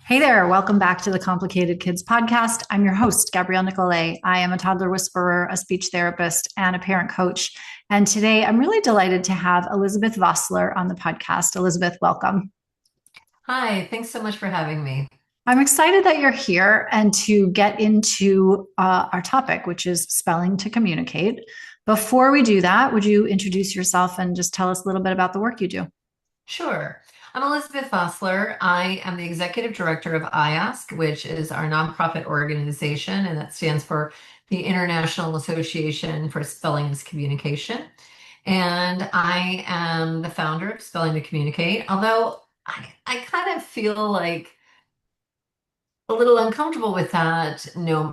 Hey there, welcome back to the Complicated Kids podcast. I'm your host, Gabriele Nicolet. I am a toddler whisperer, a speech therapist, and a parent coach. And today I'm really delighted to have Elizabeth Vosseler on the podcast. Elizabeth, welcome. Hi, thanks so much for having me. I'm excited that you're here and to get into our topic, which is spelling to communicate. Before we do that, would you introduce yourself and just tell us a little bit about the work you do? Sure. I'm Elizabeth Vosseler. I am the executive director of I-ASC, which is our nonprofit organization, and that stands for the International Association for Spelling is Communication. And I am the founder of Spelling to Communicate, although I kind of feel like a little uncomfortable with that, no,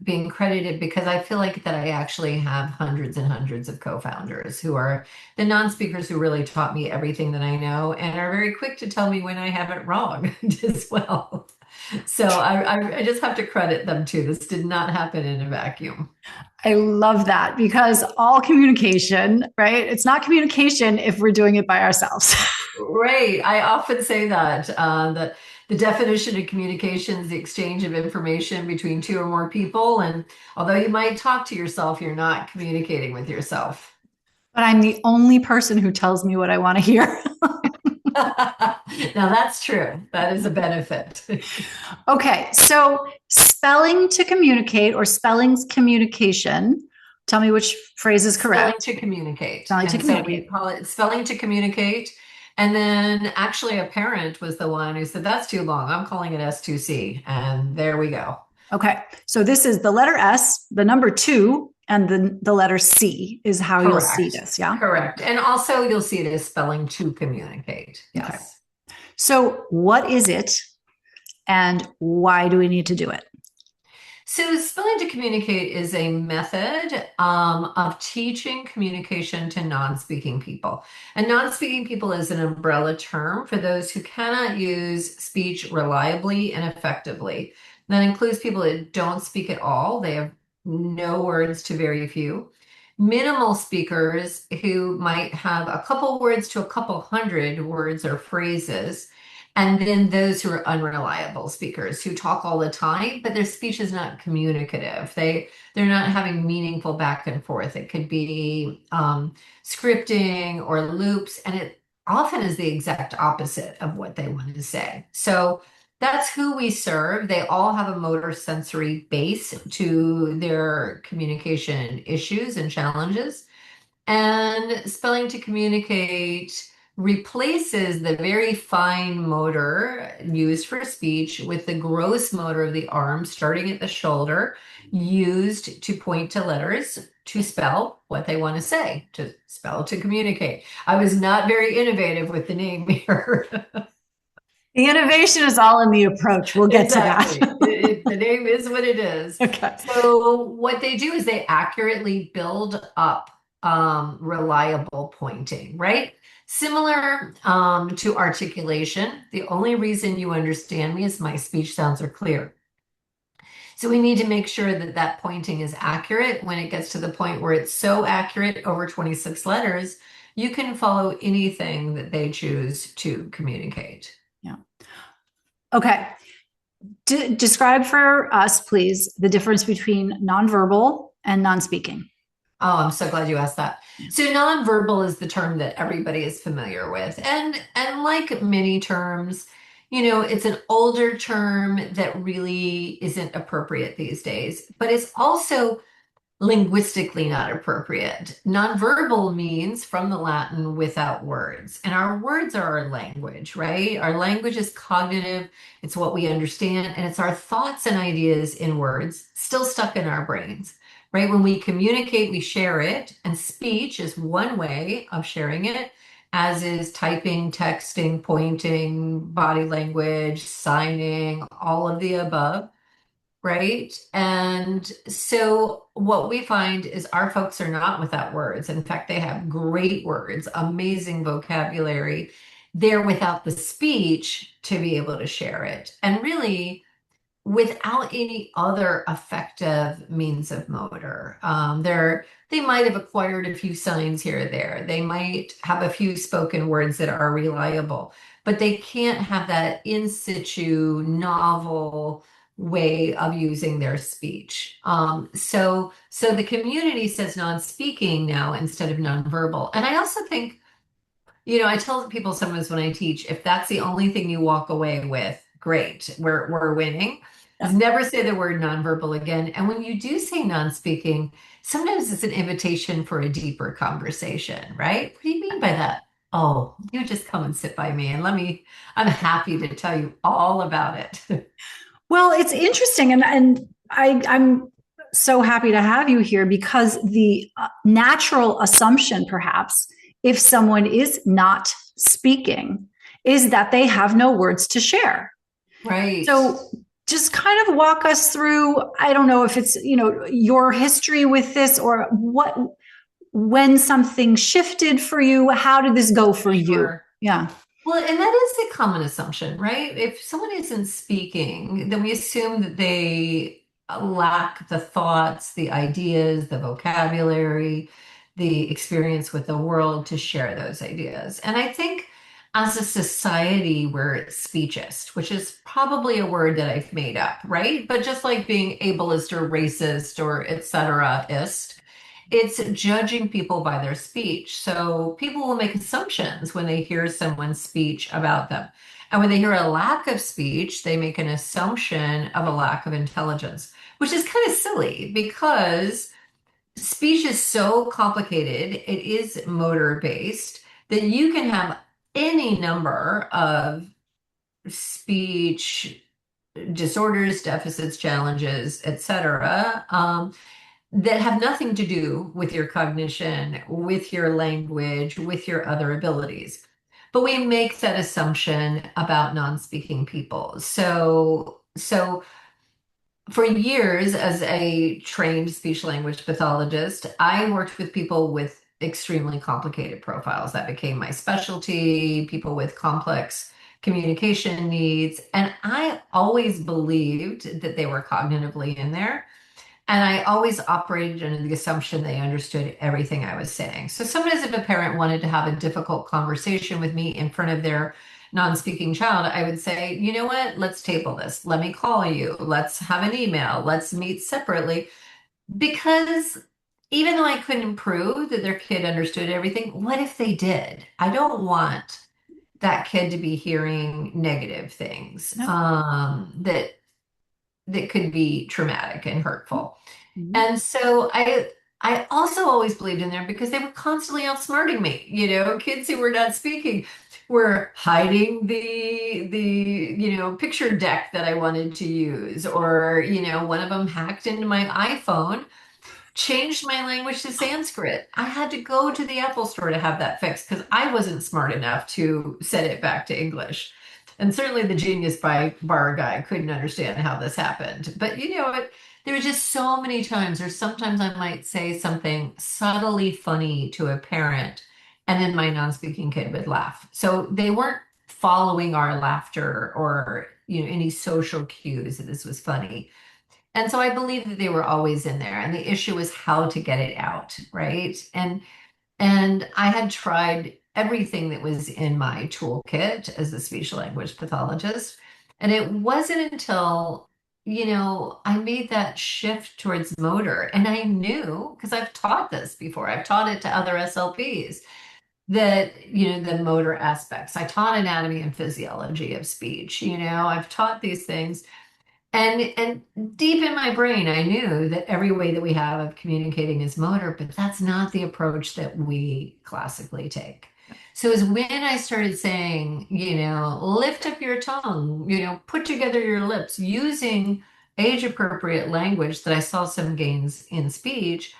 being credited because I feel like that I actually have hundreds and hundreds of co-founders who are the non-speakers who really taught me everything that I know and are very quick to tell me when I have it wrong as well. So I just have to credit them too. This did not happen in a vacuum. I love that because all communication, right? It's not communication if we're doing it by ourselves. Right. I often say that the definition of communication is the exchange of information between two or more people. And although you might talk to yourself, you're not communicating with yourself. But I'm the only person who tells me what I want to hear. Now that's true. That is a benefit. Okay, so spelling to communicate or spelling's communication. Tell me which phrase is Spelling correct. to communicate. Spelling to And so we communicate. call it spelling to communicate. And then actually a parent was the one who said, that's too long. I'm calling it S2C. And there we go. Okay, so this is the letter S, the number two, and the letter C is how you'll see Correct. this. Yeah. Correct. And also you'll see it as spelling to communicate. Okay. Yes. So what is it and why do we need to do it? So spelling to communicate is a method of teaching communication to non-speaking people. And non-speaking people is an umbrella term for those who cannot use speech reliably and effectively. That includes people that don't speak at all. They have no words to very few. Minimal speakers who might have a couple words to a couple hundred words or phrases, and then those who are unreliable speakers who talk all the time, but their speech is not communicative. They're not having meaningful back and forth. It could be scripting or loops, and it often is the exact opposite of what they want to say. So that's who we serve. They all have a motor sensory base to their communication issues and challenges. And spelling to communicate replaces the very fine motor used for speech with the gross motor of the arm, starting at the shoulder, used to point to letters to spell what they want to say, to spell to communicate. I was not very innovative with the name here. The innovation is all in the approach. We'll get to that. Exactly. The name is what it is. Okay. So what they do is they accurately build up reliable pointing, right? Similar to articulation. The only reason you understand me is my speech sounds are clear. So we need to make sure that that pointing is accurate. When it gets to the point where it's so accurate, over 26 letters, you can follow anything that they choose to communicate. Yeah. Okay. Describe for us, please, the difference between nonverbal and non-speaking. Oh, I'm so glad you asked that. So nonverbal is the term that everybody is familiar with. And like many terms, it's an older term that really isn't appropriate these days, but it's also linguistically not appropriate. Nonverbal means from the Latin without words. And our words are our language, right? Our language is cognitive, it's what we understand, and it's our thoughts and ideas in words still stuck in our brains, right? When we communicate, we share it, and speech is one way of sharing it, as is typing, texting, pointing, body language, signing, all of the above. Right. And so what we find is our folks are not without words. In fact, they have great words, amazing vocabulary. They're without the speech to be able to share it. And really, without any other effective means of motor. They might have acquired a few signs here or there. They might have a few spoken words that are reliable, but they can't have that in situ novel way of using their speech. So the community says non-speaking now instead of nonverbal. And I also think, I tell people sometimes when I teach, if that's the only thing you walk away with, great, we're winning. Is Yeah. never say the word nonverbal again. And when you do say non-speaking, sometimes it's an invitation for a deeper conversation, right? What do you mean by that? Oh, you just come and sit by me and I'm happy to tell you all about it. Well, it's interesting, I'm so happy to have you here because the natural assumption, perhaps, if someone is not speaking, is that they have no words to share. Right. So just kind of walk us through, I don't know if it's, your history with this or when something shifted for you, how did this go for you? Sure. Yeah. Well, and that is a common assumption, right? If someone isn't speaking, then we assume that they lack the thoughts, the ideas, the vocabulary, the experience with the world to share those ideas. And I think as a society, we're speechist, which is probably a word that I've made up, right? But just like being ableist or racist or et cetera-ist, it's judging people by their speech. So people will make assumptions when they hear someone's speech about them. And when they hear a lack of speech, they make an assumption of a lack of intelligence, which is kind of silly because speech is so complicated. It is motor based that you can have any number of speech disorders, deficits, challenges, etc. That have nothing to do with your cognition, with your language, with your other abilities. But we make that assumption about non-speaking people. So for years, as a trained speech language pathologist, I worked with people with extremely complicated profiles. That became my specialty, people with complex communication needs. And I always believed that they were cognitively in there. And I always operated under the assumption they understood everything I was saying. So sometimes if a parent wanted to have a difficult conversation with me in front of their non-speaking child, I would say, you know what, let's table this. Let me call you. Let's have an email. Let's meet separately. Because even though I couldn't prove that their kid understood everything, what if they did? I don't want that kid to be hearing negative things No. that could be traumatic and hurtful. Mhm. And so I also always believed in there because they were constantly outsmarting me. Kids who were not speaking were hiding the picture deck that I wanted to use, or one of them hacked into my iPhone, changed my language to Sanskrit. I had to go to the Apple store to have that fixed because I wasn't smart enough to set it back to English. And certainly the Genius by bar guy couldn't understand how this happened. But there were just so many times, or sometimes I might say something subtly funny to a parent, and then my non-speaking kid would laugh. So they weren't following our laughter or any social cues that this was funny. And so I believe that they were always in there. And the issue was how to get it out, right? And I had tried everything that was in my toolkit as a speech language pathologist. And it wasn't until, I made that shift towards motor. And I knew, because I've taught this before, I've taught it to other SLPs, that, the motor aspects. I taught anatomy and physiology of speech, I've taught these things. And deep in my brain, I knew that every way that we have of communicating is motor, but that's not the approach that we classically take. So it's when I started saying, lift up your tongue, put together your lips using age appropriate language, that I saw some gains in speech.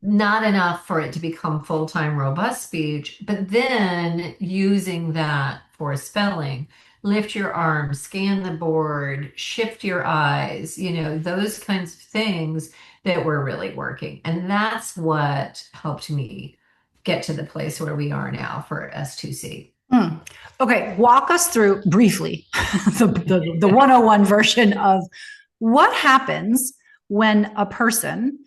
Not enough for it to become full-time robust speech, but then using that for spelling. Lift your arms, scan the board, shift your eyes, those kinds of things that were really working. And that's what helped me get to the place where we are now for S2C. Okay, walk us through briefly the 101 version of what happens when a person,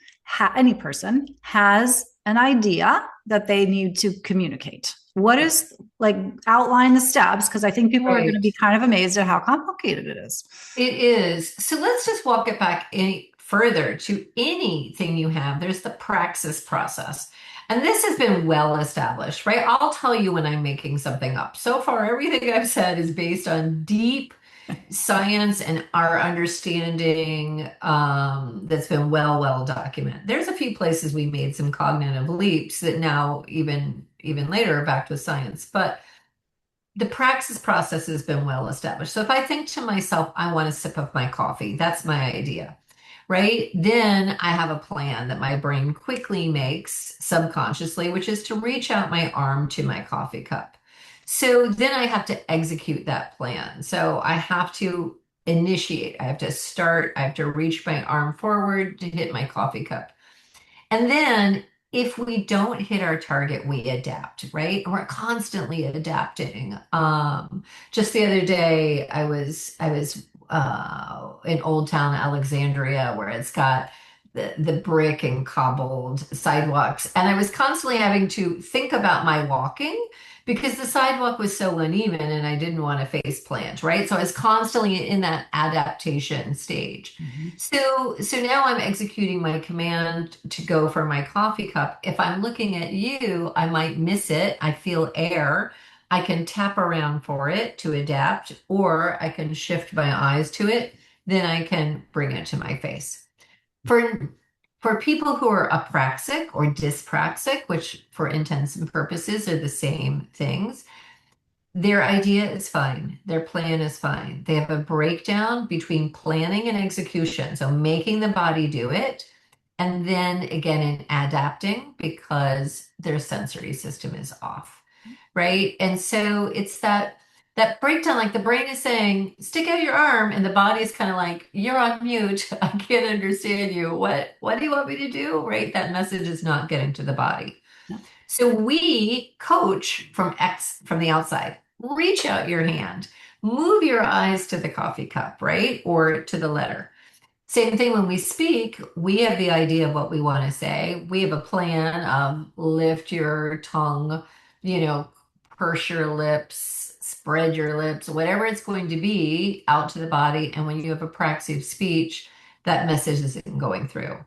any person, has an idea that they need to communicate? What is like outline the steps? Because I think people are going to Right. be kind of amazed at how complicated it is. It is. So let's just walk it back any further to anything you have. There's the praxis process. And this has been well established, right? I'll tell you when I'm making something up. So far, everything I've said is based on deep science and our understanding that's been well documented. There's a few places we made some cognitive leaps that now even later are backed with science. But the praxis process has been well established. So if I think to myself, I want a sip of my coffee, that's my idea, right? Then I have a plan that my brain quickly makes subconsciously, which is to reach out my arm to my coffee cup. So then I have to execute that plan. So I have to initiate, I have to start, I have to reach my arm forward to hit my coffee cup. And then if we don't hit our target, we adapt, right? We're constantly adapting. Just the other day, I was in Old Town Alexandria, where it's got the brick and cobbled sidewalks, and I was constantly having to think about my walking because the sidewalk was so uneven, and I didn't want to face plant, right? So I was constantly in that adaptation stage. Mhm. So now I'm executing my command to go for my coffee cup. If I'm looking at you, I might miss it. I feel air. I can tap around for it to adapt, or I can shift my eyes to it. Then I can bring it to my face. For for people who are apraxic or dyspraxic, which for intents and purposes are the same things, their idea is fine. Their plan is fine. They have a breakdown between planning and execution. So making the body do it, and then again in adapting because their sensory system is off, right? And so it's that breakdown, like the brain is saying, stick out your arm, and the body is kind of like, you're on mute. I can't understand you. What do you want me to do? Right? That message is not getting to the body. Yeah. So we coach from the outside. Reach out your hand, move your eyes to the coffee cup, right? Or to the letter. Same thing when we speak, we have the idea of what we want to say. We have a plan of lift your tongue, you know, purse your lips, spread your lips, whatever it's going to be out to the body. And when you have a praxis of speech, that message isn't going through.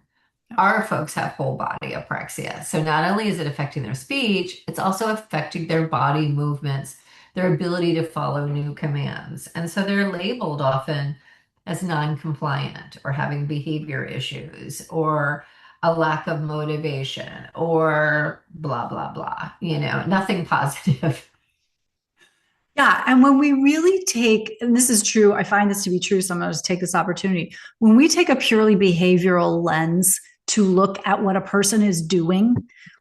Our folks have whole body apraxia. So not only is it affecting their speech, it's also affecting their body movements, their ability to follow new commands. And so they're labeled often as non-compliant or having behavior issues or a lack of motivation or blah, blah, blah, nothing positive. Yeah. And when we really take, and this is true, I find this to be true, so I'm going to take this opportunity. When we take a purely behavioral lens to look at what a person is doing,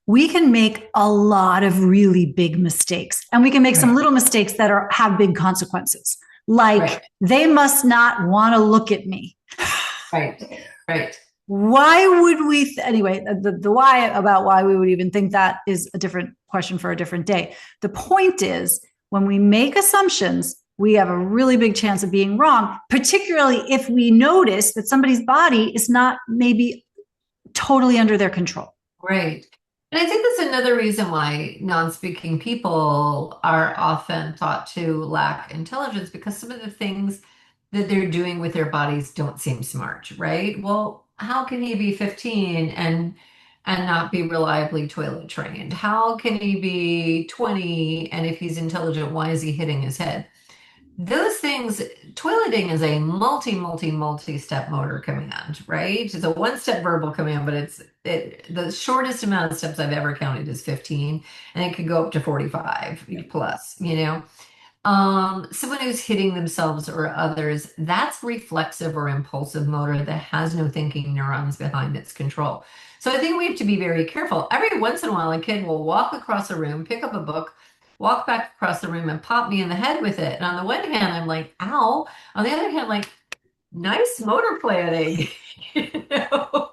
we can make a lot of really big mistakes. And we can make some Right, little mistakes that have big consequences. Like right, they must not want to look at me. right, right. Why would we anyway, the why about why we would even think that is a different question for a different day. The point is, when we make assumptions, we have a really big chance of being wrong, particularly if we notice that somebody's body is not maybe totally under their control. Right. And I think that's another reason why non-speaking people are often thought to lack intelligence because some of the things that they're doing with their bodies don't seem smart, right? Well, how can he be 15 and not be reliably toilet trained? How can he be 20 and if he's intelligent, why is he hitting his head? Those things, toileting is a multi-step motor command, right? It's a one-step verbal command, but the shortest amount of steps I've ever counted is 15, and it could go up to 45 plus. Someone who's hitting themselves or others, that's reflexive or impulsive motor that has no thinking neurons behind its control. So I think we have to be very careful. Every once in a while, a kid will walk across a room, pick up a book, walk back across the room and pop me in the head with it. And on the one hand, I'm like, ow. On the other hand, I'm like, nice motor planning. you know?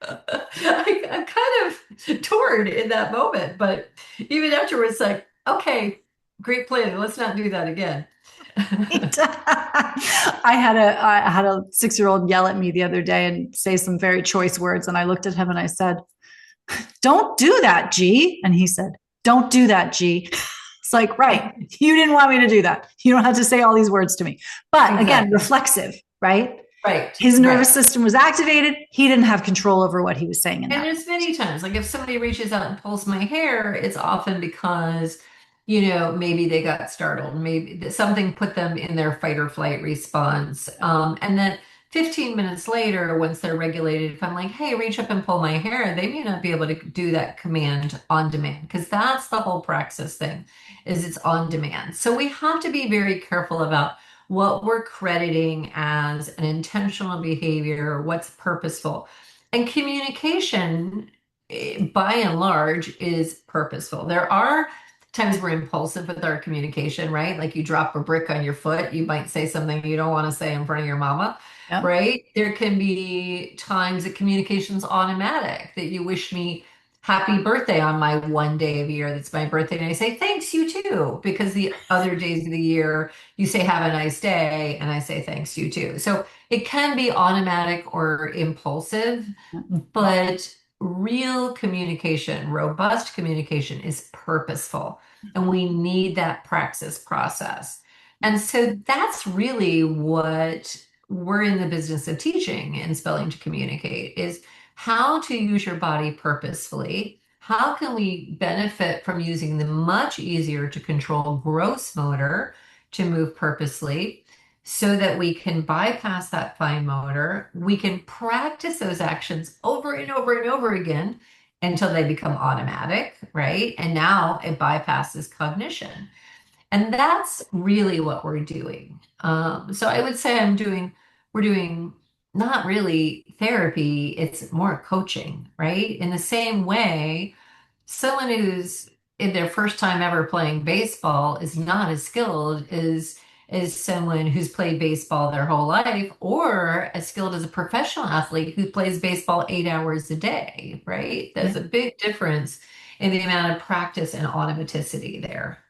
I'm kind of torn in that moment, but even afterwards, like, okay, great planning. Let's not do that again. I had a 6-year-old yell at me the other day and say some very choice words, and I looked at him and I said, "Don't do that, G." And he said, "Don't do that, G." It's like, right, you didn't want me to do that. You don't have to say all these words to me. But again, Exactly. reflexive, right? Right, His nervous right. system was activated. He didn't have control over what he was saying in And that. there's many times, like if somebody reaches out and pulls my hair, it's often because, maybe they got startled, maybe something put them in their fight or flight response. And then 15 minutes later, once they're regulated, if I'm like, hey, reach up and pull my hair, they may not be able to do that command on demand because that's the whole praxis thing, is it's on demand. So we have to be very careful about what we're crediting as an intentional behavior, what's purposeful. And communication, by and large, is purposeful. There are times we're impulsive with our communication, right? Like you drop a brick on your foot, you might say something you don't want to say in front of your mama, Yep. right? There can be times that communication's automatic, that you wish me happy birthday on my one day of year that's my birthday, and I say thanks you too, because the other days of the year you say have a nice day, and I say thanks you too. So it can be automatic or impulsive, but real communication, robust communication is purposeful, and we need that praxis process. And so that's really what we're in the business of teaching in Spelling to Communicate, is how to use your body purposefully. How can we benefit from using the much easier to control gross motor to move purposely, so that we can bypass that fine motor? We can practice those actions over and over and over again until they become automatic, right? And now it bypasses cognition. And that's really what we're doing. So I would say we're doing not really therapy, it's more coaching, right? In the same way, someone who's in their first time ever playing baseball is not as skilled as someone who's played baseball their whole life, or as skilled as a professional athlete who plays baseball 8 hours a day, right? Yeah. There's a big difference in the amount of practice and automaticity there.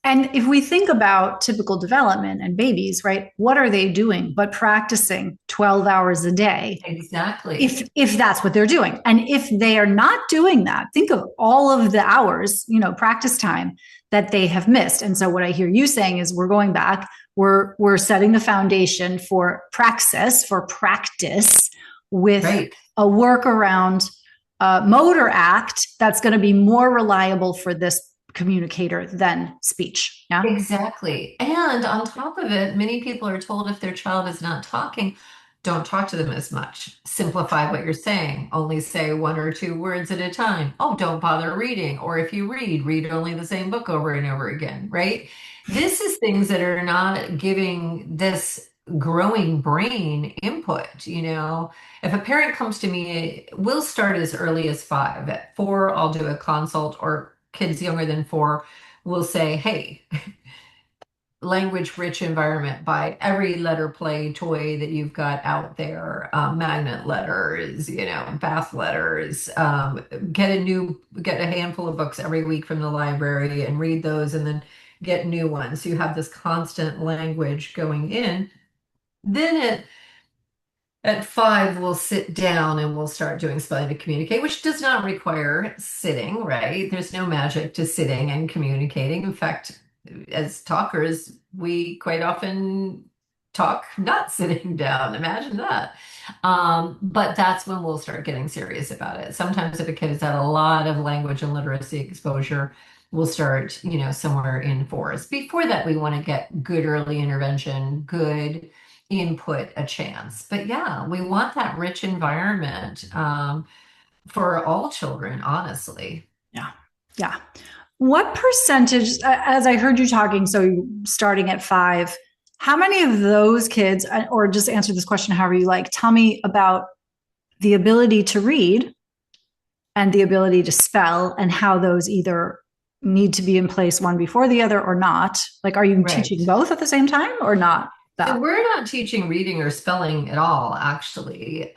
And if we think about typical development and babies, right, what are they doing but practicing 12 hours a day? Exactly. If that's what they're doing. And if they are not doing that, think of all of the hours, practice time that they have missed. And so what I hear you saying is we're going back, we're setting the foundation for praxis, for practice, with Right. a workaround motor act that's going to be more reliable for this communicator than speech. Yeah. Exactly. And on top of it, many people are told if their child is not talking, don't talk to them as much. Simplify what you're saying. Only say one or two words at a time. Oh, don't bother reading. Or if you read, read only the same book over and over again, right? This is things that are not giving this growing brain input. If a parent comes to me, we'll start as early as 5. At 4, I'll do a consult, or kids younger than 4 will say, hey, language rich environment, by every letter play toy that you've got out there, magnet letters, bath letters, get a handful of books every week from the library and read those, and then get new ones. So you have this constant language going in. Then at 5, we'll sit down and we'll start doing spelling to communicate, which does not require sitting, right? There's no magic to sitting and communicating. In fact, as talkers, we quite often talk not sitting down. Imagine that. But that's when we'll start getting serious about it. Sometimes if a kid has had a lot of language and literacy exposure, we'll start, somewhere in 4s. Before that, we want to get good early intervention, good input a chance. But yeah, we want that rich environment, for all children, honestly. Yeah. Yeah. What percentage, as I heard you talking, so starting at 5, how many of those kids, or just answer this question however you like, tell me about the ability to read and the ability to spell, and how those either need to be in place one before the other or not? Like, are you Right. teaching both at the same time or not So that? we're not teaching reading or spelling at all, actually.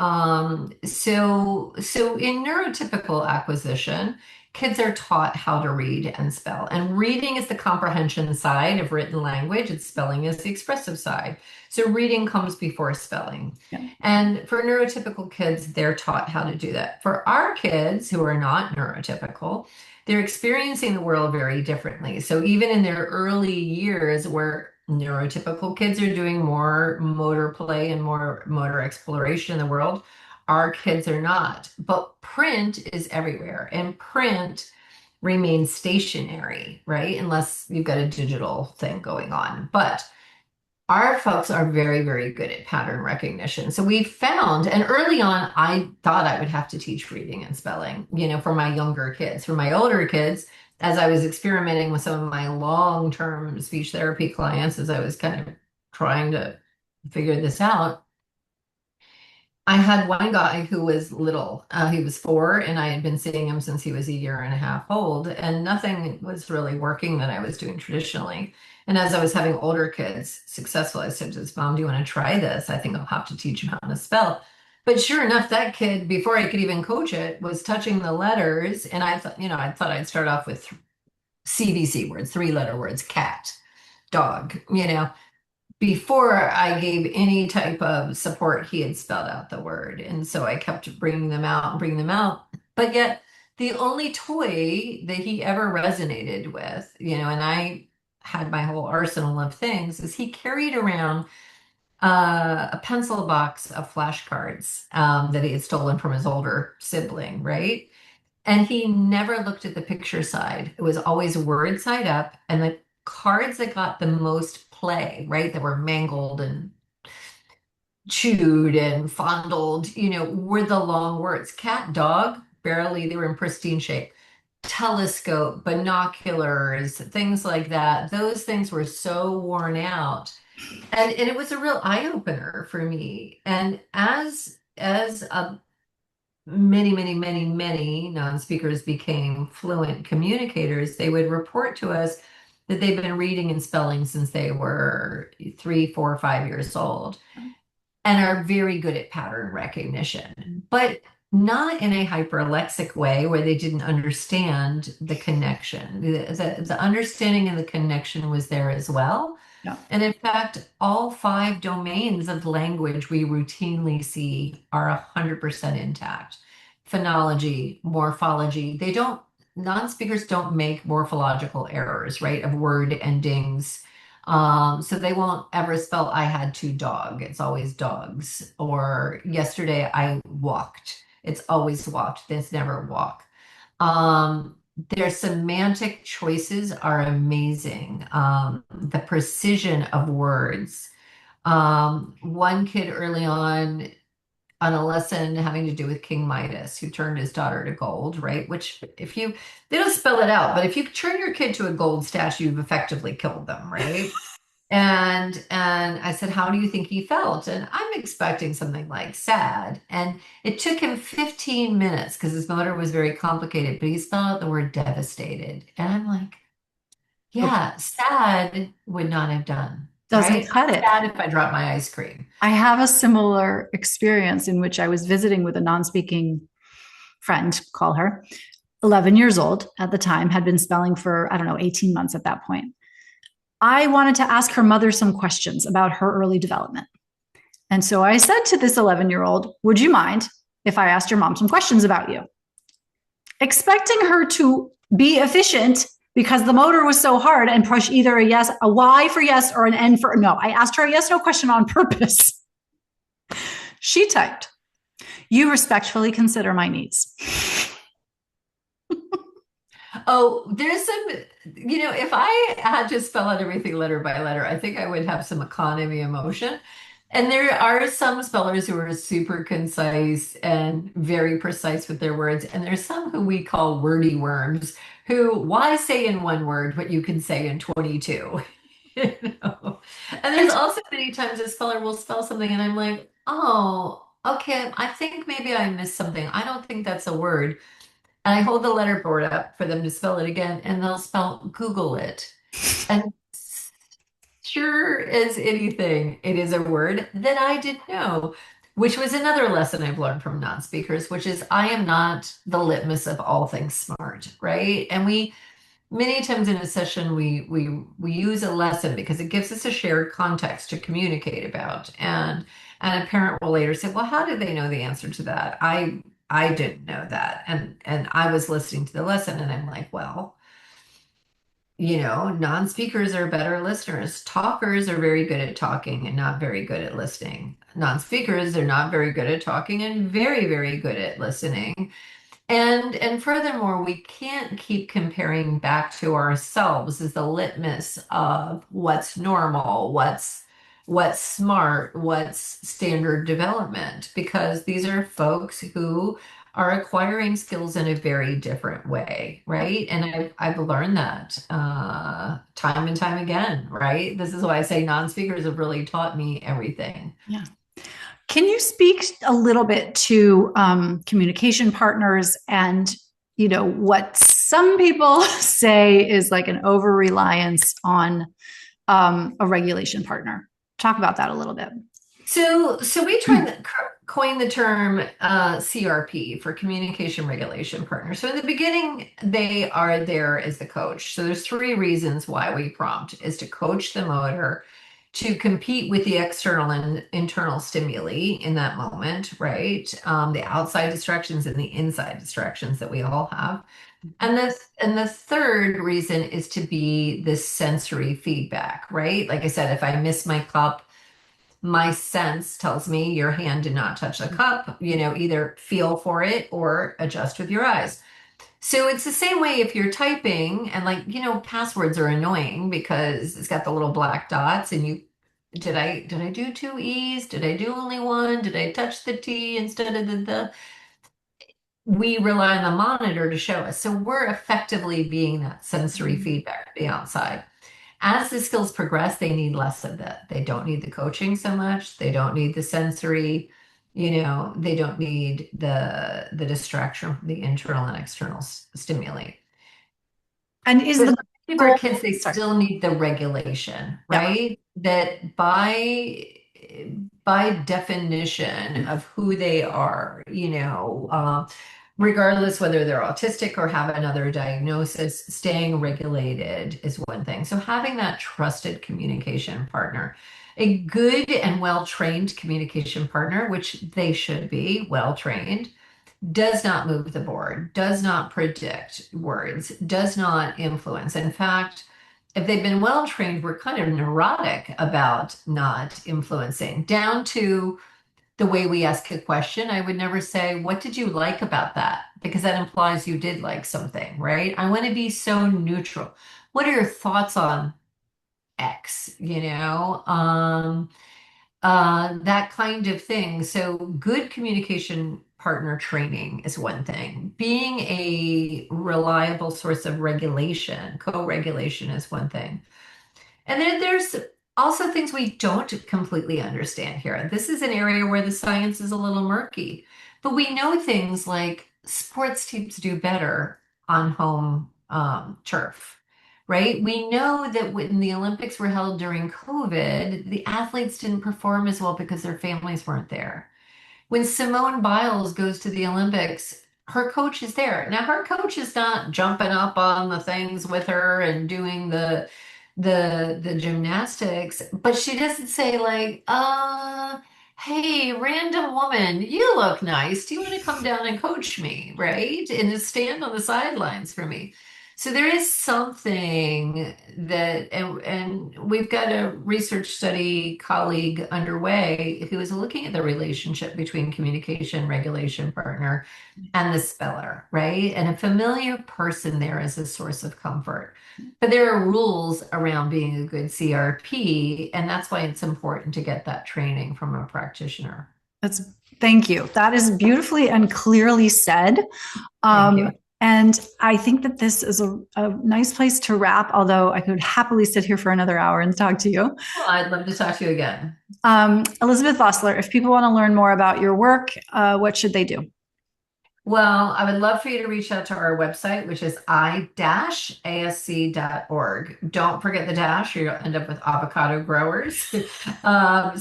So in neurotypical acquisition, kids are taught how to read and spell. And reading is the comprehension side of written language, and spelling is the expressive side. So reading comes before spelling. Yeah. And for neurotypical kids, they're taught how to do that. For our kids who are not neurotypical, they're experiencing the world very differently. So even in their early years, where neurotypical kids are doing more motor play and more motor exploration in the world, our kids are not. But print is everywhere, and print remains stationary, right? Unless you've got a digital thing going on. But our folks are very, very good at pattern recognition. So we found, and early on, I thought I would have to teach reading and spelling, for my younger kids. For my older kids, as I was experimenting with some of my long-term speech therapy clients, as I was kind of trying to figure this out, I had one guy who was little. He was 4, and I had been seeing him since he was a year and a half old, and nothing was really working that I was doing traditionally. And as I was having older kids successful, I said to his mom, "Do you want to try this? I think I'll have to teach him how to spell." But sure enough, that kid, before I could even coach it, was touching the letters. And I thought, I thought I'd start off with CVC words, 3-letter words, cat, dog, before I gave any type of support, he had spelled out the word. And so I kept bringing them out and bringing them out. But yet, the only toy that he ever resonated with, and I had my whole arsenal of things, is he carried around a pencil box of flashcards that he had stolen from his older sibling, right? And he never looked at the picture side. It was always word side up, and the cards that got the most play, right, that were mangled and chewed and fondled, were the long words. Cat, dog, barely, they were in pristine shape. Telescope, binoculars, things like that. Those things were so worn out. And it was a real eye-opener for me. And as many, many, many, many non-speakers became fluent communicators, they would report to us that they've been reading and spelling since they were 3, 4, 5 years old and are very good at pattern recognition, but not in a hyperlexic way where they didn't understand the connection. The understanding and the connection was there as well. Yeah. And in fact, all 5 domains of language we routinely see are 100% intact. Phonology, morphology, non-speakers don't make morphological errors, right, of word endings. So they won't ever spell I had 2 dog. It's always dogs. Or yesterday I walked. It's always walked. It's never walk. Their semantic choices are amazing. The precision of words. One kid early on a lesson having to do with King Midas, who turned his daughter to gold, right? Which, they don't spell it out, but if you turn your kid to a gold statue, you've effectively killed them, right? And I said, "How do you think he felt?" And I'm expecting something like sad. And it took him 15 minutes because his motor was very complicated, but he spelled out the word devastated. And I'm like, yeah, sad would not have done, Doesn't right? cut it. Sad if I dropped my ice cream. I have a similar experience in which I was visiting with a non-speaking friend, call her, 11 years old at the time, had been spelling for, I don't know, 18 months at that point. I wanted to ask her mother some questions about her early development. And so I said to this 11-year-old, "Would you mind if I asked your mom some questions about you?" Expecting her to be efficient because the motor was so hard and push either a Y for yes or an N for no. I asked her a yes, no question on purpose. She typed, "You respectfully consider my needs." Oh, there's some, if I had to spell out everything letter by letter, I think I would have some economy emotion. And there are some spellers who are super concise and very precise with their words. And there's some who we call wordy worms, who, why say in one word what you can say in 22? You know? And there's also many times a speller will spell something and I'm like, "Oh, okay, I think maybe I missed something. I don't think that's a word." And I hold the letter board up for them to spell it again, and they'll spell Google it. And sure as anything, it is a word that I didn't know. which was another lesson I've learned from non-speakers, which is I am not the litmus of all things smart, right? And we many times in a session we use a lesson because it gives us a shared context to communicate about. And a parent will later say, well, how did they know the answer to that? I didn't know that. And I was listening to the lesson and I'm like, well, non-speakers are better listeners. Talkers are very good at talking and not very good at listening. Non-speakers are not very good at talking and very, very good at listening. And furthermore, we can't keep comparing back to ourselves as the litmus of what's normal, what's smart, what's standard development, because these are folks who are acquiring skills in a very different way, right? And I've learned that time and time again, right? This is why I say non-speakers have really taught me everything. Yeah. Can you speak a little bit to communication partners and, what some people say is like an over reliance on a regulation partner? Talk about that a little bit. So we coin the term CRP for communication regulation partner. So in the beginning, they are there as the coach. So there's three reasons why we prompt is to coach the motor, to compete with the external and internal stimuli in that moment, right? The outside distractions and the inside distractions that we all have. And the third reason is to be this sensory feedback, right? Like I said, if I miss my cup, my sense tells me your hand did not touch the cup, either feel for it or adjust with your eyes. So it's the same way if you're typing and passwords are annoying because it's got the little black dots and did I do two E's? Did I do only one? Did I touch the T instead of the? We rely on the monitor to show us. So we're effectively being that sensory feedback to the outside. As the skills progress, they need less of that. They don't need the coaching so much. They don't need the sensory, they don't need the distraction from the internal and external stimuli. And is But the for goal, kids, they sorry. still need the regulation, Yeah. right? That by definition of who they are, regardless whether they're autistic or have another diagnosis, staying regulated is one thing. So having that trusted communication partner, a good and well-trained communication partner, which they should be well-trained, does not move the board, does not predict words, does not influence. In fact, if they've been well trained, we're kind of neurotic about not influencing, down to the way we ask a question. I would never say, what did you like about that? Because that implies you did like something, right? I want to be so neutral. What are your thoughts on X? That kind of thing. So good communication partner training is one thing. Being a reliable source of regulation, co-regulation is one thing. And then there's also things we don't completely understand here. This is an area where the science is a little murky, but we know things like sports teams do better on home turf, right? We know that when the Olympics were held during COVID, the athletes didn't perform as well because their families weren't there. When Simone Biles goes to the Olympics, her coach is there. Now, her coach is not jumping up on the things with her and doing the gymnastics, but she doesn't say like, hey, random woman, you look nice. Do you want to come down and coach me, right? And just stand on the sidelines for me. So there is something that, and we've got a research study colleague underway who is looking at the relationship between communication regulation partner and the speller, right? And a familiar person there is a source of comfort. But there are rules around being a good CRP, and that's why it's important to get that training from a practitioner. Thank you. That is beautifully and clearly said. Thank you. And I think that this is a nice place to wrap, although I could happily sit here for another hour and talk to you. Well, I'd love to talk to you again. Elizabeth Vosseler, if people want to learn more about your work, what should they do? Well, I would love for you to reach out to our website, which is I-ASC.org. Don't forget the dash, or you'll end up with avocado growers. So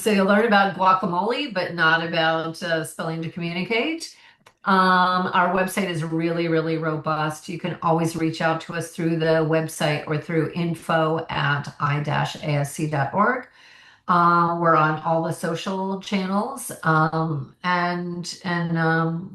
you'll learn about guacamole, but not about spelling to communicate. Our website is really, really robust. You can always reach out to us through the website or through info@i-asc.org. We're on all the social channels, and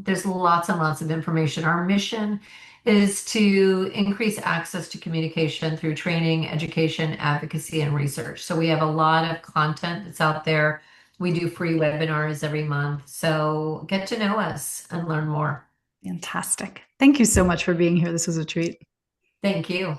there's lots and lots of information. Our mission is to increase access to communication through training, education, advocacy, and research. So we have a lot of content that's out there. We do free webinars every month. So get to know us and learn more. Fantastic. Thank you so much for being here. This was a treat. Thank you.